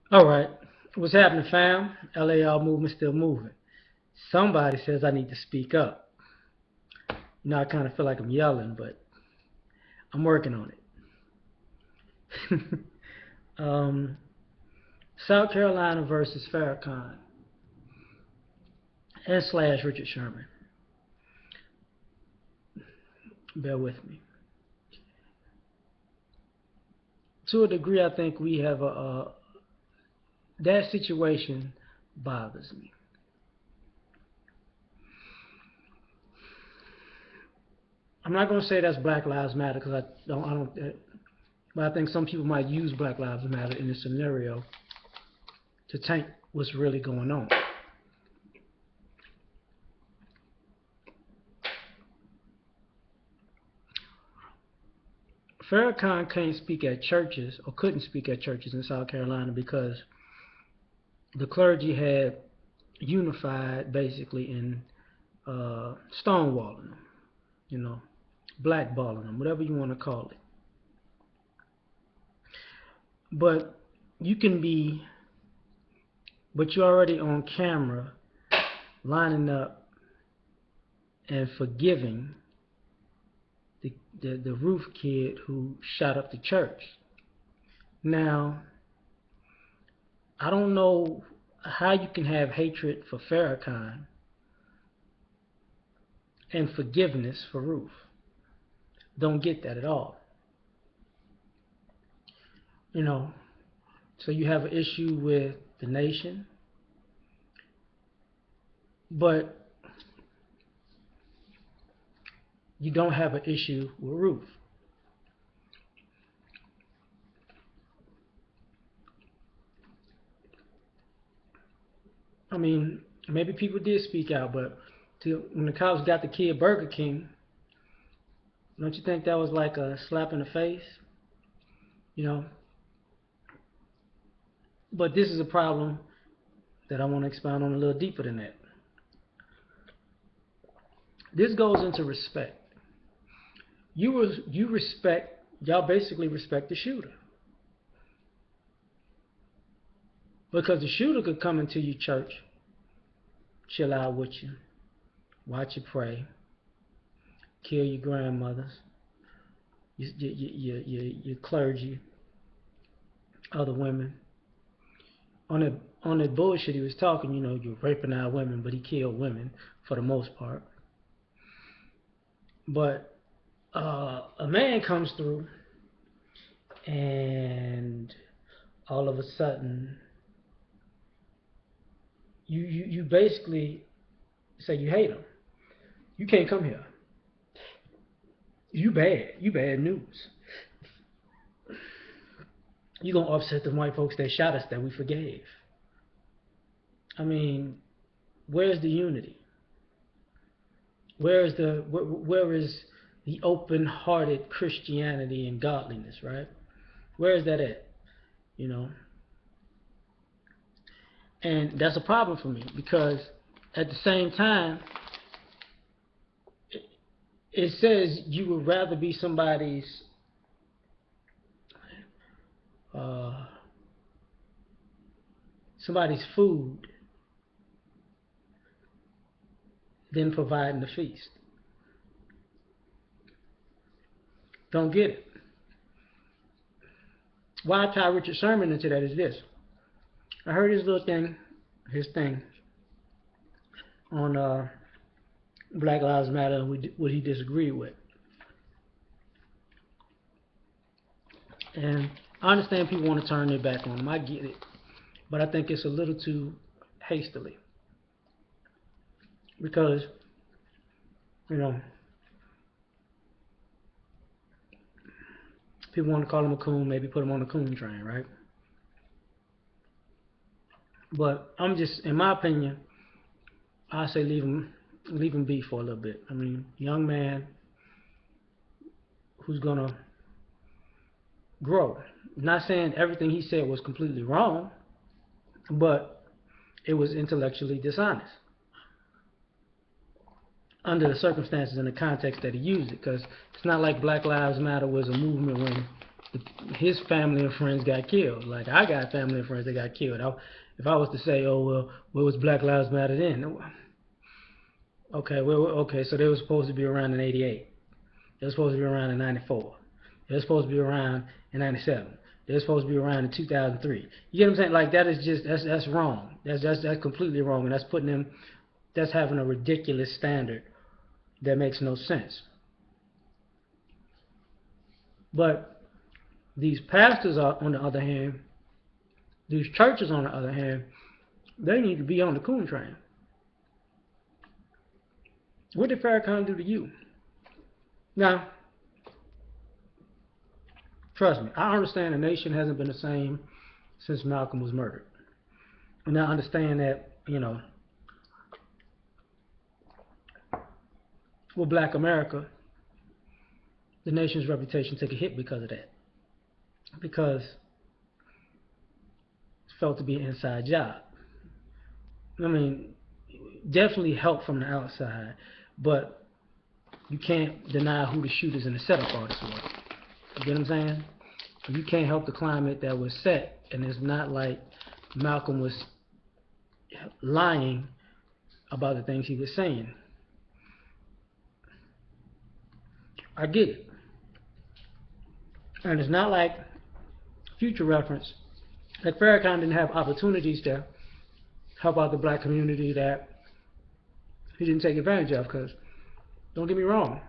All right. What's happening, fam? L.A.R. movement still moving. Somebody says I need to speak up. I kind of feel like I'm yelling, but I'm working on it. um, South Carolina versus Farrakhan and slash Richard Sherman. Bear with me. To a degree, I think we have that situation bothers me. I'm not going to say that's Black Lives Matter because I don't. But I think some people might use Black Lives Matter in this scenario to tank what's really going on. Farrakhan can't speak at churches or couldn't speak at churches in South Carolina because the clergy had unified basically in stonewalling them, you know, blackballing them, whatever you want to call it. But you can be, but you're already on camera lining up and forgiving the roof kid who shot up the church. Now, I don't know how you can have hatred for Farrakhan and forgiveness for Ruth. Don't get that at all. You know, so you have an issue with the nation, but you don't have an issue with Ruth. I mean, maybe people did speak out, but when the cops got the kid Burger King, don't you think that was like a slap in the face? You know, but this is a problem that I want to expound on a little deeper than that. This goes into respect. You respect, y'all basically respect the shooter because the shooter could come into your church, chill out with you, watch you pray, kill your grandmothers, your clergy, other women. On the bullshit he was talking, you're raping our women, but he killed women for the most part. But a man comes through, and all of a sudden, you basically say you hate him. You can't come here. You bad. You bad news. You gonna upset the white folks that shot us that we forgave. I mean, where's the unity? Where is the open-hearted Christianity and godliness, right? Where is that at? You know, and that's a problem for me because at the same time, it says you would rather be uh, somebody's food than providing the feast. Don't get it. Why I tie Richard Sherman into that is this. I heard his thing on Black Lives Matter and what he disagreed with. And I understand people want to turn their back on him. I get it. But I think it's a little too hastily. Because, you know, people want to call him a coon, maybe put him on the coon train, right? But in my opinion, I say leave him be for a little bit. I mean, young man who's gonna grow. Not saying everything he said was completely wrong, but it was intellectually dishonest under the circumstances and the context that he used it. Because it's not like Black Lives Matter was a movement when his family and friends got killed. Like I got family and friends that got killed. If I was to say, oh well, where was Black Lives Matter then? Okay, okay, so they were supposed to be around in '88. They were supposed to be around in '94. They were supposed to be around in '97. They were supposed to be around in 2003. You get what I'm saying? Like that is just that's wrong. That's completely wrong, and that's putting them. That's having a ridiculous standard that makes no sense. But these pastors are, on the other hand, these churches, on the other hand, they need to be on the coon train. What did Farrakhan do to you? Now, trust me, I understand the nation hasn't been the same since Malcolm was murdered. And I understand that, with Black America, the nation's reputation took a hit because of that. Because it felt to be an inside job. I mean, definitely help from the outside, but you can't deny who the shooters and the setup artists were. You get what I'm saying? You can't help the climate that was set, and it's not like Malcolm was lying about the things he was saying. I get it. And it's not like future reference that Farrakhan didn't have opportunities to help out the black community that he didn't take advantage of, because don't get me wrong,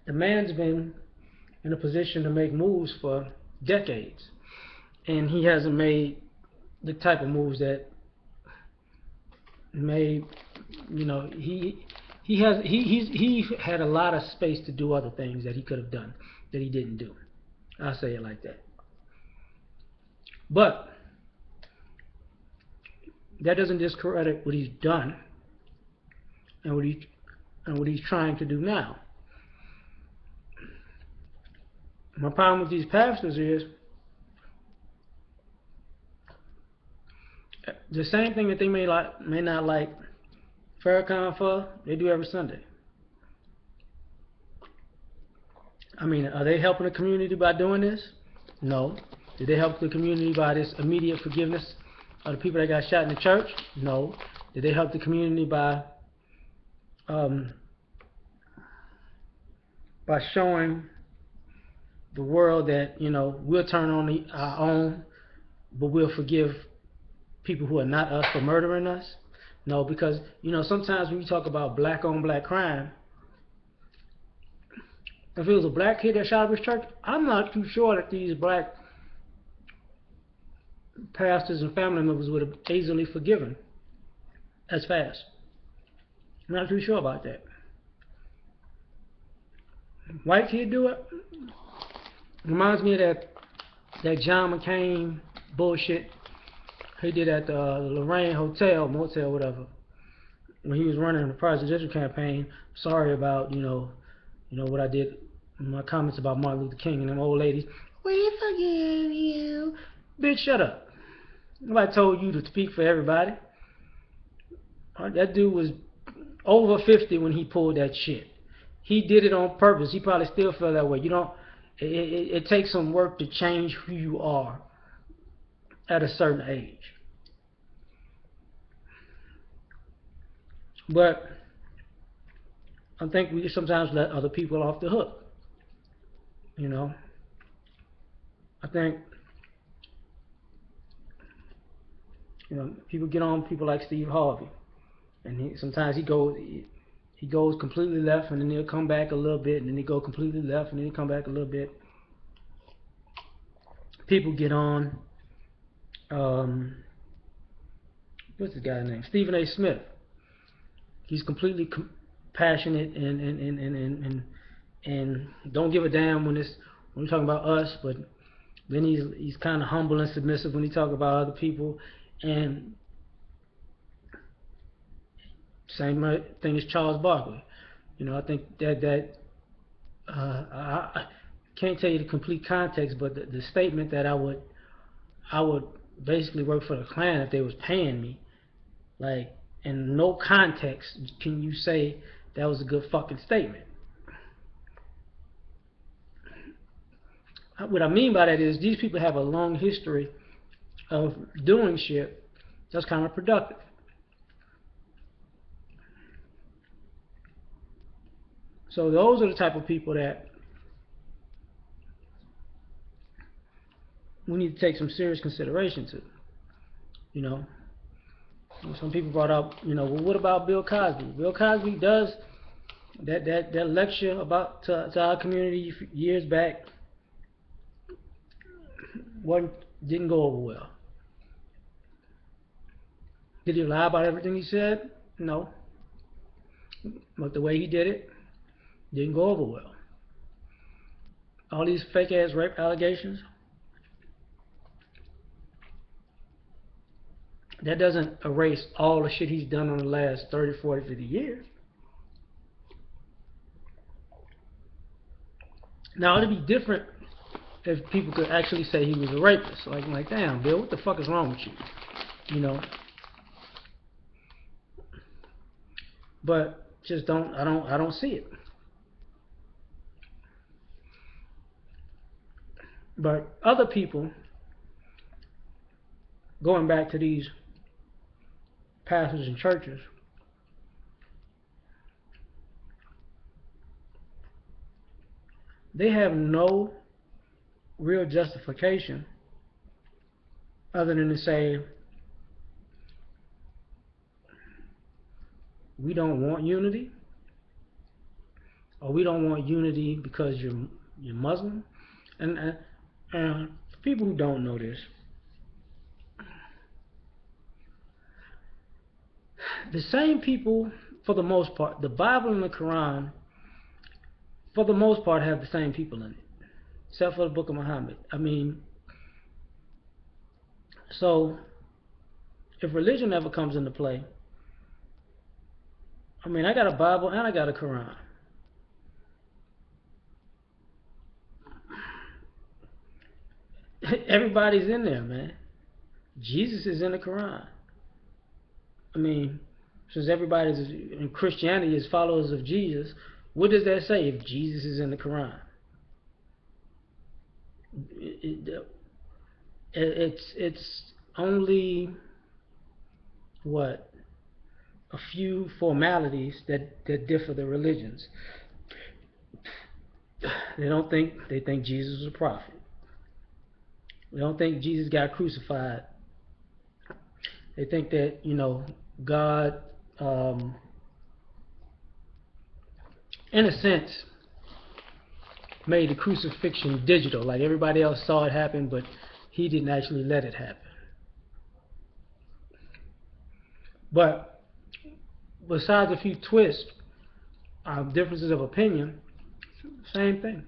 the man's been in a position to make moves for decades, and he hasn't made the type of moves that made, he had a lot of space to do other things that he could have done that he didn't do. I'll say it like that. But that doesn't discredit what he's done and what he's trying to do now. My problem with these pastors is the same thing that they may not like Farrakhan for, they do every Sunday. I mean, are they helping the community by doing this? No. Did they help the community by this immediate forgiveness of the people that got shot in the church? No. Did they help the community by showing the world that, we'll turn on our own, but we'll forgive people who are not us for murdering us? No, because, sometimes when you talk about black on black crime, if it was a black kid that shot up his church, I'm not too sure that these black pastors and family members would have easily forgiven as fast. I'm not too sure about that. White kid do it? Reminds me of that John McCain bullshit he did at the Lorraine Hotel, motel, whatever, when he was running the presidential campaign. Sorry about, what I did, my comments about Martin Luther King and them old ladies. We forgive you. Bitch, shut up. Nobody told you to speak for everybody. That dude was over 50 when he pulled that shit. He did it on purpose. He probably still felt that way. It takes some work to change who you are at a certain age. But I think we sometimes let other people off the hook. I think people get on people like Steve Harvey, and sometimes he goes completely left, and then he'll come back a little bit, and then he go completely left, and then he'll come back a little bit. People get on what's this guy's name? Stephen A. Smith. He's completely passionate and don't give a damn when we're talking about us, but then he's kind of humble and submissive when he talks about other people. And same thing as Charles Barkley. I think that I can't tell you the complete context, but the statement that I would basically work for the Klan if they was paying me, like, in no context can you say that was a good fucking statement. What I mean by that is these people have a long history of doing shit that's kind of productive. So those are the type of people that we need to take some serious consideration to. You know, some people brought up, well, what about Bill Cosby? Bill Cosby does that lecture about to our community years back didn't go over well. Did he lie about everything he said? No. But the way he did it didn't go over well. All these fake ass rape allegations, that doesn't erase all the shit he's done in the last 30, 40, 50 years. Now, it'd be different if people could actually say he was a rapist. Like, damn, Bill, what the fuck is wrong with you? You know? But just I don't see it. But other people, going back to these pastors and churches, they have no real justification other than to say, we don't want unity, or we don't want unity because you're Muslim. And for people who don't know this, the same people, for the most part, the Bible and the Quran, for the most part, have the same people in it, except for the Book of Muhammad. I mean, so if religion ever comes into play, I mean, I got a Bible and I got a Quran. Everybody's in there, man. Jesus is in the Quran. I mean, since everybody's in Christianity is followers of Jesus, what does that say if Jesus is in the Quran? It's only what, a few formalities that differ the religions. They think Jesus was a prophet. They don't think Jesus got crucified. They think that, God, in a sense, made the crucifixion digital. Like everybody else saw it happen, but he didn't actually let it happen. But besides a few twists, differences of opinion, same thing.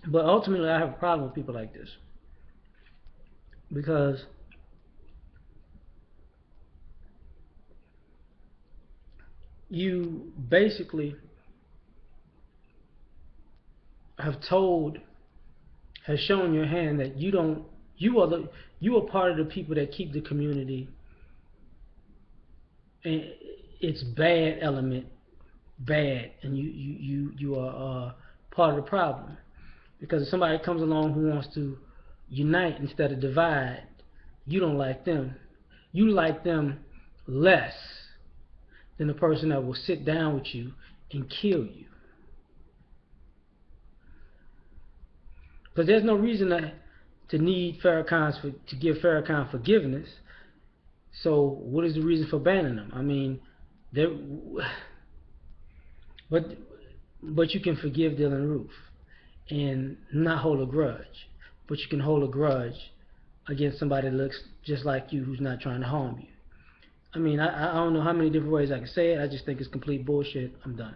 But ultimately, I have a problem with people like this, because you basically have shown your hand that you are part of the people that keep the community and its bad element bad, and you are part of the problem. Because if somebody comes along who wants to unite instead of divide, you don't like them. You like them less than the person that will sit down with you and kill you. Because there's no reason to need Farrakhan to give Farrakhan forgiveness. So what is the reason for banning them? I mean, but you can forgive Dylan Roof and not hold a grudge. But you can hold a grudge against somebody that looks just like you, who's not trying to harm you. I mean, I don't know how many different ways I can say it. I just think it's complete bullshit. I'm done.